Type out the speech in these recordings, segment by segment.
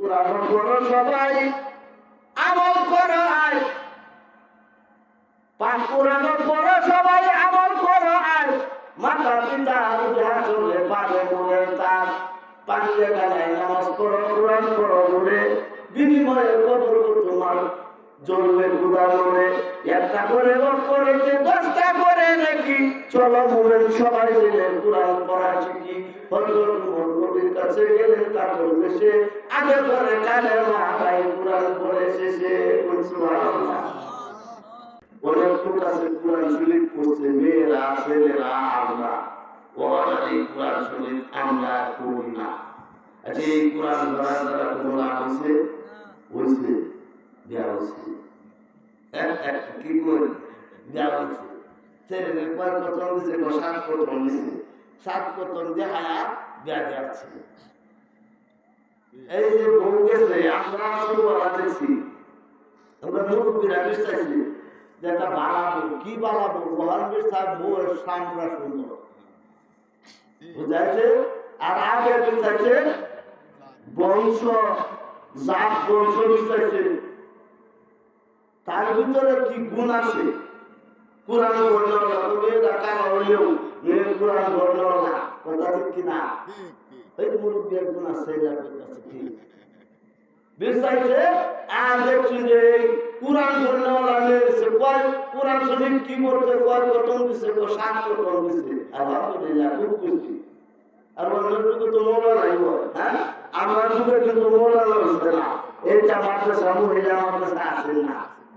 কোরআন পড়ো সবাই, আমল করো আয়। পাক কোরআন পড়ো সবাই, আমল করো আয়। মাতা পিতা হাসরে পাবে মনে তার। পাঁচলে গানায় নামাজ পড়ো, কোরআন পড়ো বলে, বিনিময়ে কবর তোমার জ্বলবে ক্ষুধা মনে। একটা করে রোগ করেছে 10টা করে নাকি। চলো মুমিন সবাই মিলে কোরআন পড়া শিখি। হযরত ওমর নবীর কাছে গেলেন কাতর বেশে, আগে পরে কানে ভাই কোরআন পড়ে শেষে। সুবহানাল্লাহ। অনেক লোক আছে কোরআন শরীফ পড়ছে, মেয়েরা ছেলেরা আমরা, ওরা এই কোরআন শরীফ আমরা পড়ি না। আচ্ছা, এই কোরআন পড়ার দ্বারা কোনো লাভ হয়েছে? হয়েছে, দেওয়া হয়েছে। কি করে দেওয়া হয়েছে? ছেলেদের কয়েক কতন দিচ্ছে, 7 কতন দিচ্ছে। 7 কতন দেখায়া দেওয়া যাচ্ছে। এই যে বউ গেছে, আমরা ছোটবেলা দেখছি, আমরা মুরব্বীরা বিশ্বাসী যে একটা বাড়াবো, কি বাড়াবো, মহানবীর সাহেব বউয়ের সামরা সুন্দর বুঝাইছে। আর আগে বিশ্বাসে বংশ, জাত বংশ বিশ্বাসে, তার ভিতরে কি গুণ আছে? কোরআন বর্ণনা, মেয়েরা কারা হইলেও মেয়ের কোরআন বর্ণনা, কথা ঠিক কিনা? এই মুরব্বী গুণ আছে, কি বিশ্বাসে। আর দেখছি যে কোরআন বর্ণনা মেয়েছে, কোরআন শরীফ কি করতে, কয় কতন দিছে, 7 কতন দিছে। আলহামদুলিল্লাহ, খুব খুশি। আর অন্যটুকু তো মৌলানাই হয়। হ্যাঁ, আমার যুগে কিন্তু মৌলানা হচ্ছে না। এইটা মাদ্রাসা, মহিলা মাদ্রাসা আছে না।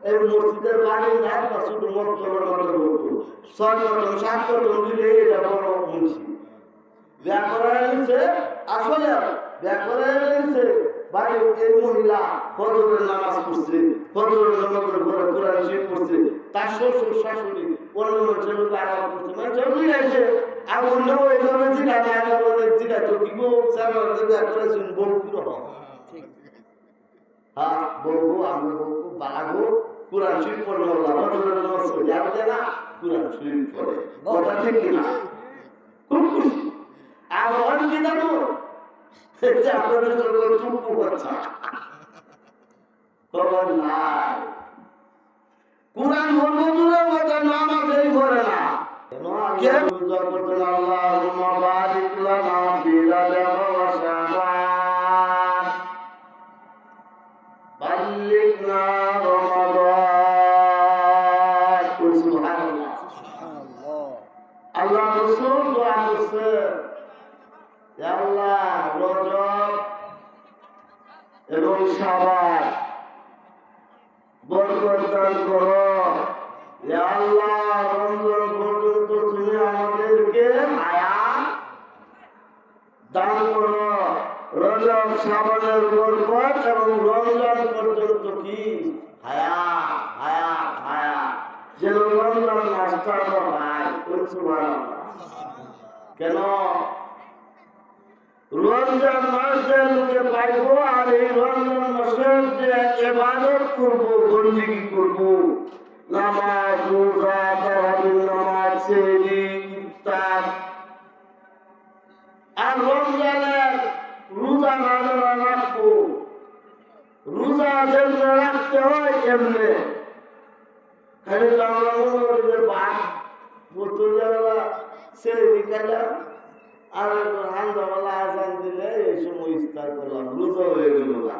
এই মসজিদের বাড়ি নাই বা শুধু মক্তবের মতো হতো। 6 কতন 7 কতন দিলে এটা বড় মুন্সি। ব্যাকরণ নিছে, আসলে ব্যাকরণ নিছে বাড়ি। এই মহিলা ফজরের নামাজ পড়ছে, ফজরের নামাজের পরে কোরআন শরীফ পড়ছে, তার শ্বশুর শাশুড়ি অন্য ছেলেকে আরাম করছে, মানে জরুরি আছে। আর অন্য এইভাবে জিজ্ঞাসা জিজ্ঞাসা তো কি গো করেছেন, বউ কি রকম? হ্যাঁ, বলবো আমরা বলবো বাগো কোরআন শরীফ পড়লো, ফজরের নামাজ পড়ে আসবে না, কোরআন শরীফ পড়ে, কথা ঠিক কিনা? খুব খুশি। আর অন কি জানো, আপনাদের জন্য চুপু করছে, খবর নাই। কোরআন বলবো দূরের কথা, নামাজেই পড়ে না। আল্লাহুম্মা বারিক লানা ফি রাজাব ওয়া শাবান, বাল্লিগনা রমাদান। সুবহানাল্লাহ। আল্লাহ রাসূল দোয়া করছে, ইয়া আল্লাহ রজব এবং শাবান বরকত দান করো। ইয়া আল্লাহ রমজান পর্যন্ত তুমি আমাদেরকে হায়াত দান করো। রজব শাবানের বরকত এবং রমজান পর্যন্ত কি হায়াত, হায়াত, হায়াত, যেন রমজান মাসটা পায়। সুবহানাল্লাহ। কেন রমজান মাসে লোকে পাইবো, আর এই রমজান মাসের যে ইবাদত করবো, বন্দেগী করবো, নামাজ, রোজা, তারাবির নামাজ, সেহরি, ইফতার, আর রমজানের রোজা না রাখবো, রোজা যেমনি রাখতে হয় এমনি। খালি আমরা মনে করি যে ভাত বোতল সেহরি খেলাম, আর হান্দাওয়ালা আজান দিলে এই সময় ইফতার করলাম, রোজা হয়ে গেল না।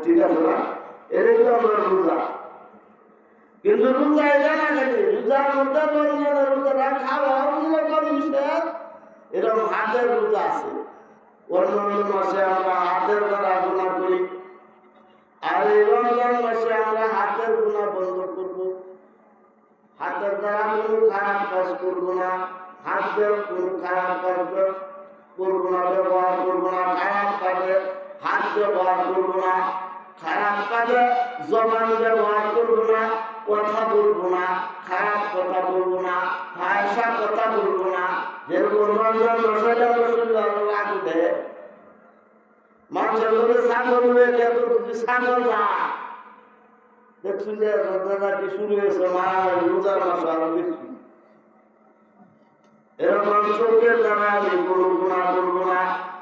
ঠিক আছে না? এটাই তো আমরা রোজা। কিন্তু রোজা এটা না খালি, রোজার মধ্যে রমজানের রোজাটা খাওয়া কম নিষেধ, এরকম হাতের রোজা আছে। অন্যান্য মাসে আমরা হাতের দ্বারা গুণা করি, আর এই রমজান মাসে আমরা হাতের গুণা বন্ধ করব। হাতের দ্বারা কোনো খারাপ কাজ করবো না, হাতের কোনো খারাপ কাজ করবো না, ব্যবহার করবো না, খারাপ কাজে হাত ব্যবহার করবো না, খারাপ কাজে জবান ব্যবহার করবো না, কথা বলবো না, খারাপ কথা বলবো না, ভাষা কথা বলবো না। যেরকম রমজান মাসে লাগু দেয়, মানুষের লোকে ছাগল হয়েছে, ছাগল না দেখছুন যে রোজাটি শুরু হয়েছে, রোজার মাস আরো বেশি। এরকম চোখের দ্বারা আমি কোনো গুণা করবো না,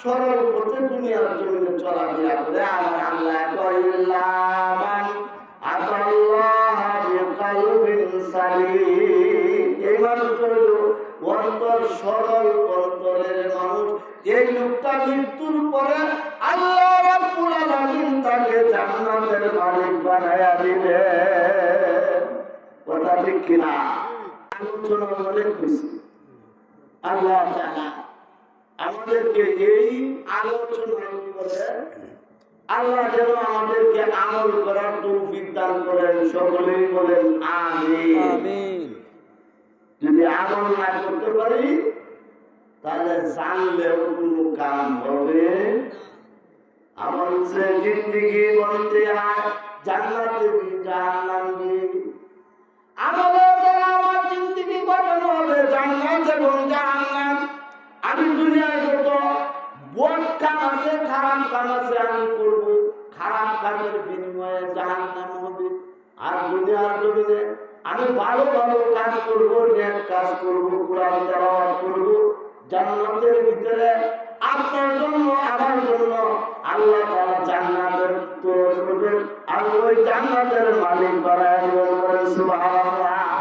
সরল পথে দুনিয়ার জমিনে চলাফেরা করে আমার আল্লাহ কইলামান আতাল্লাহ বিকালবিন সালিম। এই মানুষ হইল অন্তর সরল অন্তরের মানুষ। এই লোকটা মৃত্যুর পরে আল্লাহ রাব্বুল আলামিন তাকে জান্নাতের মালিক বানায়া দিবে। কথা ঠিক কিনা? আলোচনা অনেক হয়েছে। আল্লাহ তাআলা আমাদেরকে এই আলোচনার উপরে আল্লাহ যেন আমাদেরকে আমল করার তৌফিক দান করেন। সকলেই বলেন আমিন। যদি আমল না করতে পারি তাহলে জানলেও কোনো কাম হবে। আমল সে জিন্দেগি বলতে হয় জান্নাতে भी জাহান্নাম भी। আমলের দ্বারা আমার জিন্দেগি গঠন হবে জান্নাত এবং জাহান্নাম। আমি দুনিয়ায় যত বদ কাম আছে খারাপ কাম আছে আমি করব, খারাপ কাজের বিনিময়ে জাহান্নাম হবে। আর দুনিয়ার জমিনে আমি ভালো ভালো কাজ করব, নেক কাজ করব, কোরআন তেলাওয়াত করব। জান্নাতের ভিতরে আপনার জন্য আমার জন্য আল্লাহ তাআলা জান্নাতের তৈরি করবেন আর ওই জান্নাতের মালিক বানায় দিবেন। সুবহানাল্লাহ।